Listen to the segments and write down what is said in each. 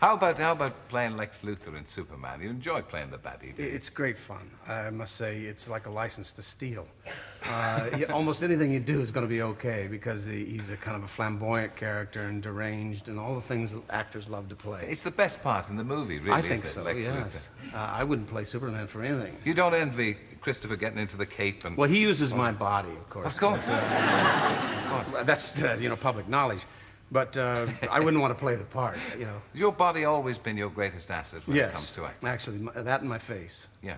How about playing Lex Luthor in Superman? You enjoy playing the baddie, do you? It's great fun. I must say, it's like a license to steal. Almost anything you do is going to be okay because he's a kind of a flamboyant character and deranged and all the things that actors love to play. It's the best part in the movie, really, I think isn't so, it, Lex yes. Luthor? I wouldn't play Superman for anything. You don't envy Christopher getting into the cape and... Well, he uses my body, of course. Of course. Of course. That's, public knowledge. But I wouldn't want to play the part, you know. Has your body always been your greatest asset when it comes to acting? Actually, that and my face. Yeah.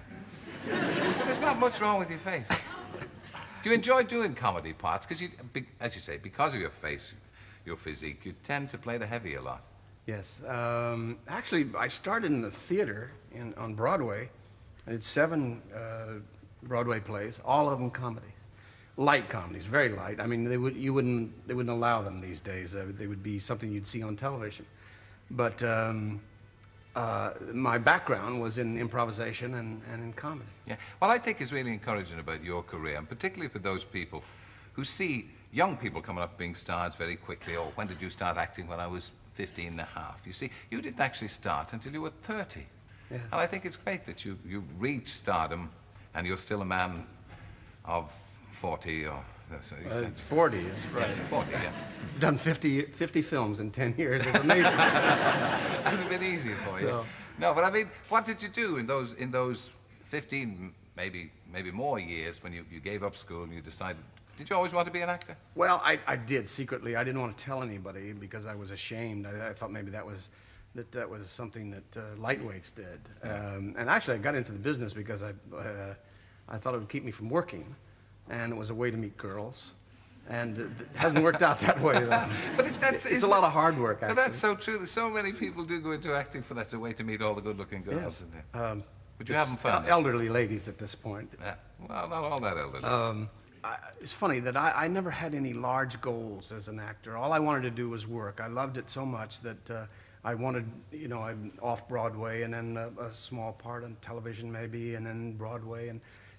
There's not much wrong with your face. Do you enjoy doing comedy parts? Because, as you say, because of your face, your physique, you tend to play the heavy a lot. Yes. Actually, I started in the theater on Broadway. I did 7 Broadway plays, all of them comedies. Light comedies, very light. I mean, they wouldn't allow them these days. They would be something you'd see on television. But my background was in improvisation and in comedy. Yeah. What I think is really encouraging about your career, and particularly for those people who see young people coming up being stars very quickly, or when did you start acting? When I was 15 and a half. You see, you didn't actually start until you were 30. Yes. And I think it's great that you reach stardom and you're still a man of 40 or... 40 is right. Yes, 40, yeah. I've done 50 films in 10 years. It's amazing. Hasn't been easy for you. No, but I mean, what did you do in those 15, maybe more years when you gave up school and you decided... Did you always want to be an actor? Well, I did secretly. I didn't want to tell anybody because I was ashamed. I thought maybe that was something that lightweights did. And actually, I got into the business because I thought it would keep me from working, and it was a way to meet girls. And it hasn't worked out that way, though. But it's a lot of hard work, actually. But that's so true. So many people do go into acting for that's a way to meet all the good-looking girls, yes. isn't it? Would you have them fun? Elderly ladies at this point. Well, not all that elderly. It's funny that I never had any large goals as an actor. All I wanted to do was work. I loved it so much that I wanted, I'm off Broadway and then a small part on television maybe, and then Broadway,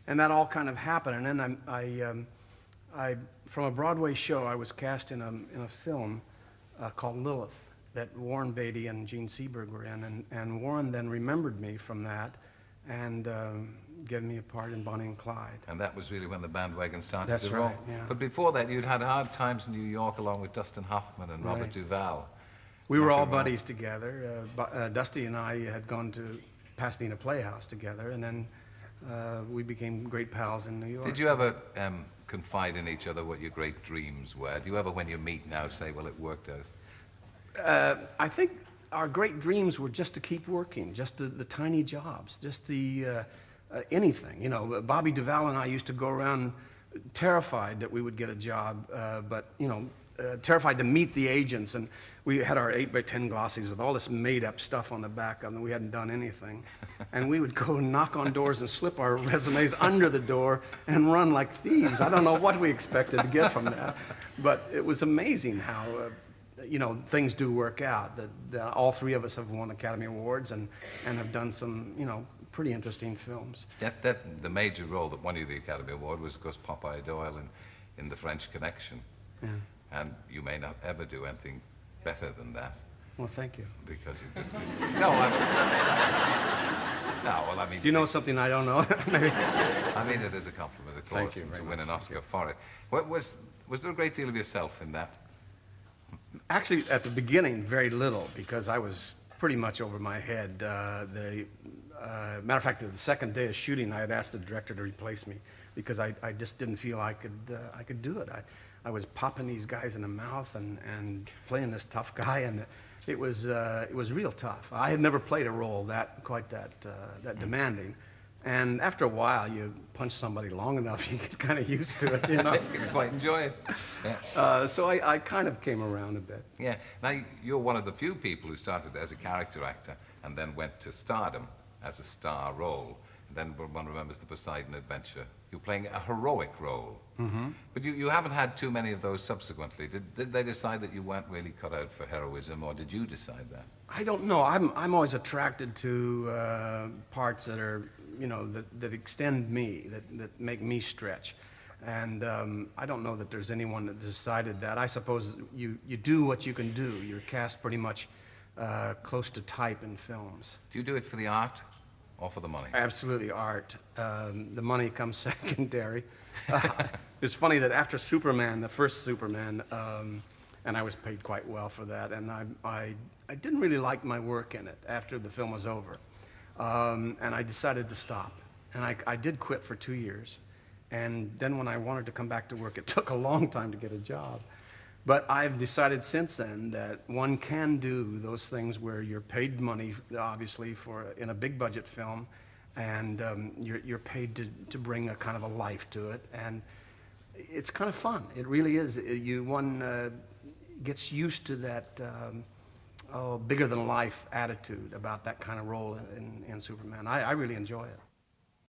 and that all kind of happened. And then I from a Broadway show, I was cast in a film called Lilith that Warren Beatty and Gene Seberg were in, and Warren then remembered me from that and gave me a part in Bonnie and Clyde. And that was really when the bandwagon started That's to roll. right, yeah. But before that, you'd had hard times in New York along with Dustin Hoffman and Robert Duvall. We were all buddies together. Dusty and I had gone to Pasadena Playhouse together, and then we became great pals in New York. Did you ever confide in each other what your great dreams were? Do you ever, when you meet now, say, well, it worked out? I think our great dreams were just to keep working, just the tiny jobs, just the anything. Bobby Duvall and I used to go around terrified that we would get a job, but terrified to meet the agents, and we had our 8x10 glossies with all this made-up stuff on the back of them. We hadn't done anything, and we would go knock on doors and slip our resumes under the door and run like thieves. I don't know what we expected to get from that, but it was amazing how things do work out. That all 3 of us have won Academy Awards and have done some pretty interesting films. The major role that won you the Academy Award was, of course, Popeye Doyle in The French Connection. Yeah. And you may not ever do anything better than that. Well, thank you. Because you did. No, well, I mean... Do you know something I don't know? Maybe. I mean it as a compliment, of course, and to win an Oscar for it. Was there a great deal of yourself in that? Actually, at the beginning, very little, because I was pretty much over my head. Matter of fact, the second day of shooting, I had asked the director to replace me because I just didn't feel I could do it. I was popping these guys in the mouth and playing this tough guy, and it was real tough. I had never played a role quite that demanding, and after a while, you punch somebody long enough, you get kind of used to it, You can quite enjoy it. Yeah. So I kind of came around a bit. Yeah. Now you're one of the few people who started as a character actor and then went to stardom as a star role. And then one remembers the Poseidon Adventure. You're playing a heroic role. Mm-hmm. But you haven't had too many of those subsequently. Did they decide that you weren't really cut out for heroism, or did you decide that? I don't know. I'm always attracted to parts that are, that extend me, that make me stretch. And I don't know that there's anyone that decided that. I suppose you do what you can do. You're cast pretty much close to type in films. Do you do it for the art or for the money? Absolutely art. The money comes secondary. It's funny that after Superman, the first Superman, and I was paid quite well for that, and I didn't really like my work in it after the film was over. And I decided to stop. And I did quit for 2 years. And then when I wanted to come back to work, it took a long time to get a job. But I've decided since then that one can do those things where you're paid money, obviously, in a big budget film, and you're paid to bring a kind of a life to it. And it's kind of fun. It really is. One gets used to that bigger than life attitude about that kind of role in Superman. I really enjoy it.